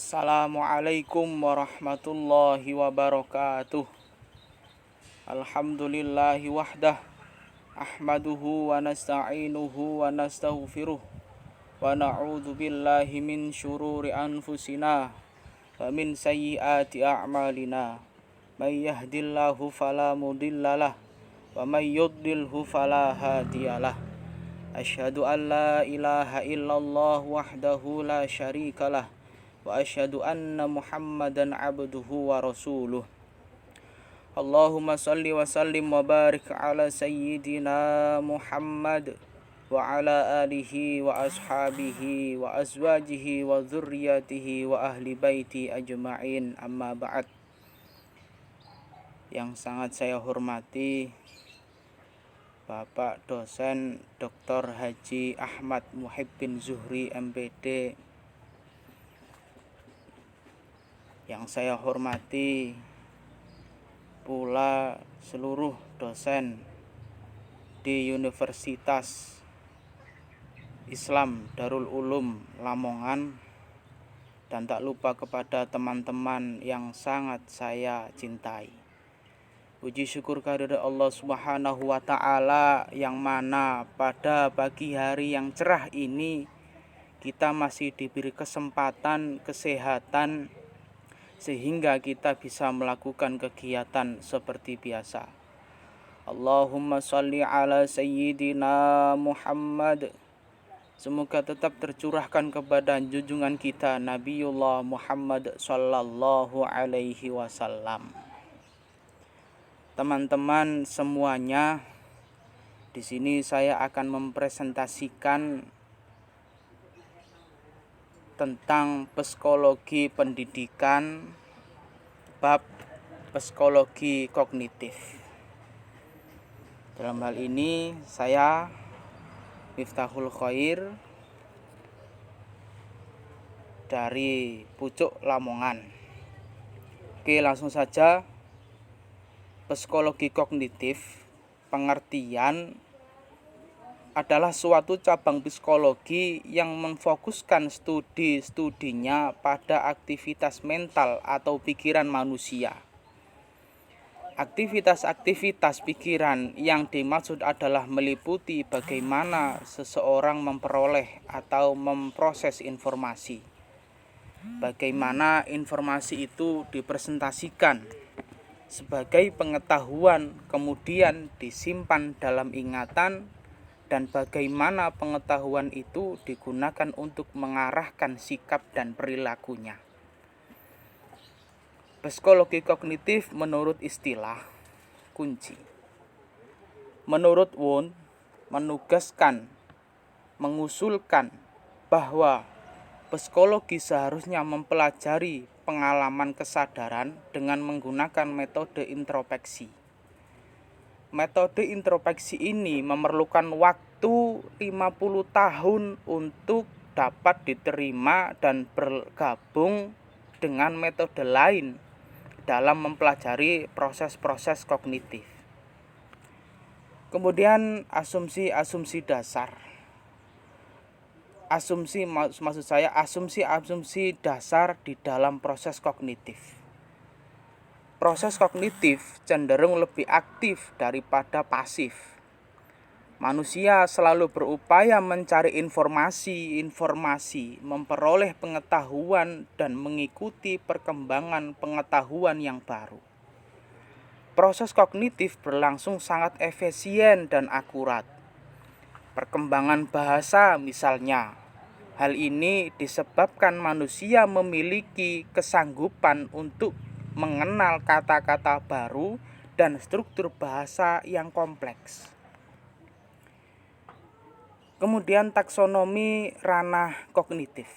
Assalamualaikum warahmatullahi wabarakatuh. Alhamdulillahi wahdah. Ahmaduhu wa nasta'inuhu wa nastaghfiruh. Wa na'udzu billahi min syururi anfusina wa min sayyiati a'malina. May yahdillahu fala mudhillalah wa may yudlilhu fala hadiyalah. Asyhadu an la ilaha illallah wahdahu la syarikalah wa asyhadu anna Muhammadan abduhu wa rasuluh. Allahumma salli wa sallim wa barik ala sayyidina Muhammad wa ala alihi wa ashabihi wa azwajihi wa dzurriyyatihi wa ahli baiti ajma'in, amma ba'd. Yang sangat saya hormati Bapak dosen Dr. Haji Ahmad Muhibbin Zuhri MPD. Yang saya hormati pula seluruh dosen di Universitas Islam Darul Ulum Lamongan, dan tak lupa kepada teman-teman yang sangat saya cintai. Puji syukur kehadirat Allah Subhanahu wa Ta'ala, yang mana pada pagi hari yang cerah ini kita masih diberi kesempatan, kesehatan, sehingga kita bisa melakukan kegiatan seperti biasa. Allahumma sholli ala sayyidina Muhammad. Semoga tetap tercurahkan kepada junjungan kita Nabiullah Muhammad sallallahu alaihi wasallam. Teman-teman semuanya, di sini saya akan mempresentasikan tentang psikologi pendidikan, bab psikologi kognitif. Dalam hal ini saya Miftahul Khair dari Pucuk Lamongan. Oke, langsung saja. Psikologi kognitif pengertian adalah suatu cabang psikologi yang memfokuskan studinya pada aktivitas mental atau pikiran manusia. Aktivitas pikiran yang dimaksud adalah meliputi bagaimana seseorang memperoleh atau memproses informasi, bagaimana informasi itu dipresentasikan sebagai pengetahuan, kemudian disimpan dalam ingatan, dan bagaimana pengetahuan itu digunakan untuk mengarahkan sikap dan perilakunya. Psikologi kognitif menurut istilah kunci. Menurut Wundt, mengusulkan bahwa psikologi seharusnya mempelajari pengalaman kesadaran dengan menggunakan metode introspeksi. Metode introspeksi ini memerlukan waktu 50 tahun untuk dapat diterima dan bergabung dengan metode lain dalam mempelajari proses-proses kognitif. Kemudian asumsi dasar. Asumsi dasar di dalam proses kognitif. Proses kognitif cenderung lebih aktif daripada pasif. Manusia selalu berupaya mencari informasi, memperoleh pengetahuan, dan mengikuti perkembangan pengetahuan yang baru. Proses kognitif berlangsung sangat efisien dan akurat. Perkembangan bahasa misalnya. Hal ini disebabkan manusia memiliki kesanggupan untuk mengenal kata-kata baru dan struktur bahasa yang kompleks. Kemudian taksonomi ranah kognitif.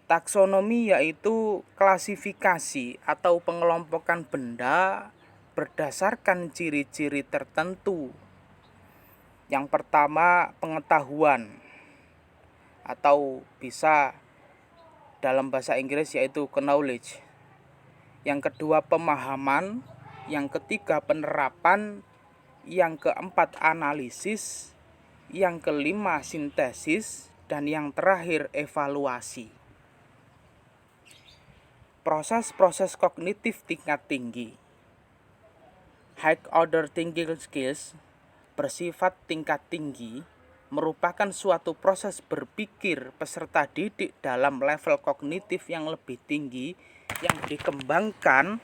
Taksonomi yaitu klasifikasi atau pengelompokan benda berdasarkan ciri-ciri tertentu. Yang pertama, pengetahuan, atau bisa dalam bahasa Inggris yaitu knowledge. Yang kedua, pemahaman. Yang ketiga, penerapan. Yang keempat, analisis. Yang kelima, sintesis. Dan yang terakhir, evaluasi. proses-proses kognitif tingkat tinggi. High order thinking skills bersifat tingkat tinggi merupakan suatu proses berpikir peserta didik dalam level kognitif yang lebih tinggi yang dikembangkan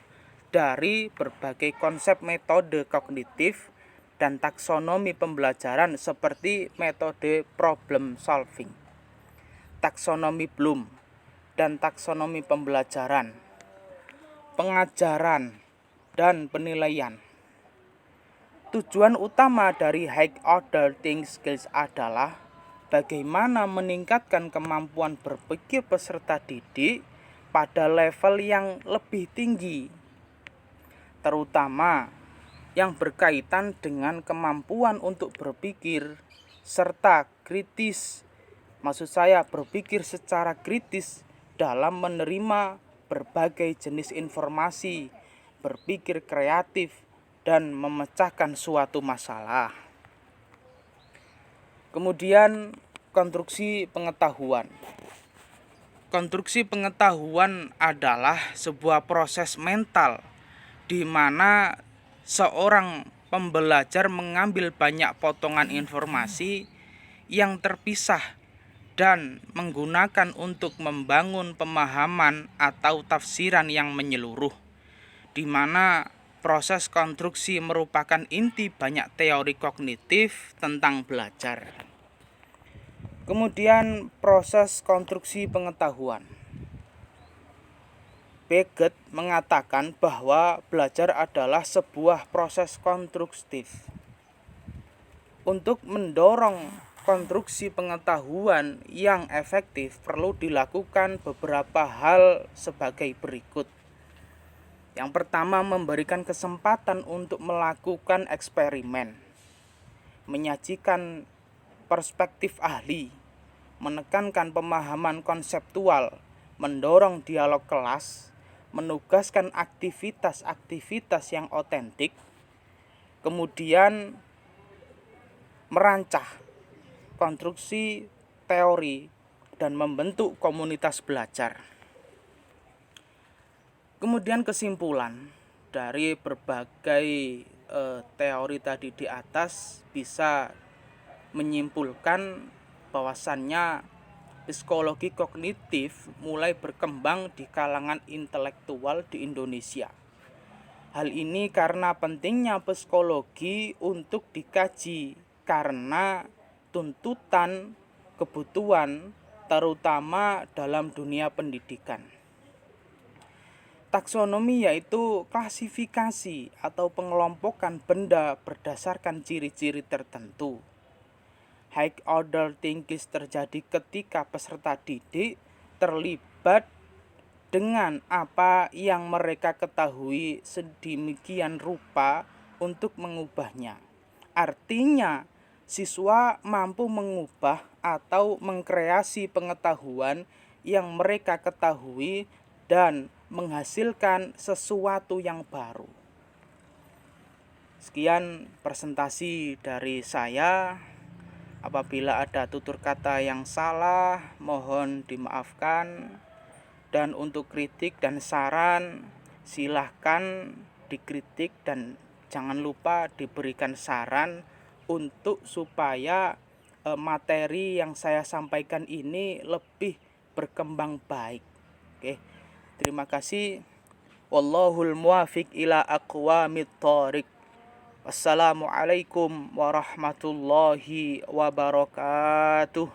dari berbagai konsep metode kognitif dan taksonomi pembelajaran seperti metode problem solving, taksonomi Bloom, dan taksonomi pembelajaran, pengajaran, dan penilaian. Tujuan utama dari high order thinking skills adalah bagaimana meningkatkan kemampuan berpikir peserta didik pada level yang lebih tinggi, terutama yang berkaitan dengan kemampuan untuk berpikir serta kritis. Maksud saya berpikir secara kritis dalam menerima berbagai jenis informasi, berpikir kreatif, dan memecahkan suatu masalah. Kemudian konstruksi pengetahuan. Konstruksi pengetahuan adalah sebuah proses mental di mana seorang pembelajar mengambil banyak potongan informasi yang terpisah dan menggunakan untuk membangun pemahaman atau tafsiran yang menyeluruh, di mana proses konstruksi merupakan inti banyak teori kognitif tentang belajar. Kemudian proses konstruksi pengetahuan. Piaget mengatakan bahwa belajar adalah sebuah proses konstruktif. Untuk mendorong konstruksi pengetahuan yang efektif perlu dilakukan beberapa hal sebagai berikut. Yang pertama, memberikan kesempatan untuk melakukan eksperimen, menyajikan perspektif ahli, menekankan pemahaman konseptual, mendorong dialog kelas, menugaskan aktivitas-aktivitas yang otentik, kemudian merancang konstruksi teori dan membentuk komunitas belajar. Kemudian kesimpulan dari berbagai teori tadi di atas bisa menyimpulkan bahwasannya psikologi kognitif mulai berkembang di kalangan intelektual di Indonesia. Hal ini karena pentingnya psikologi untuk dikaji karena tuntutan kebutuhan terutama dalam dunia pendidikan. Taksonomi yaitu klasifikasi atau pengelompokan benda berdasarkan ciri-ciri tertentu. High order thinking terjadi ketika peserta didik terlibat dengan apa yang mereka ketahui sedemikian rupa untuk mengubahnya. Artinya, siswa mampu mengubah atau mengkreasi pengetahuan yang mereka ketahui dan menghasilkan sesuatu yang baru. Sekian presentasi dari saya. Apabila ada tutur kata yang salah, mohon dimaafkan. Dan untuk kritik dan saran, silahkan dikritik dan jangan lupa diberikan saran untuk supaya materi yang saya sampaikan ini lebih berkembang baik. Oke. Terima kasih. Wallahul muwafiq ila aqwamit thoriq. Wassalamualaikum warahmatullahi wabarakatuh.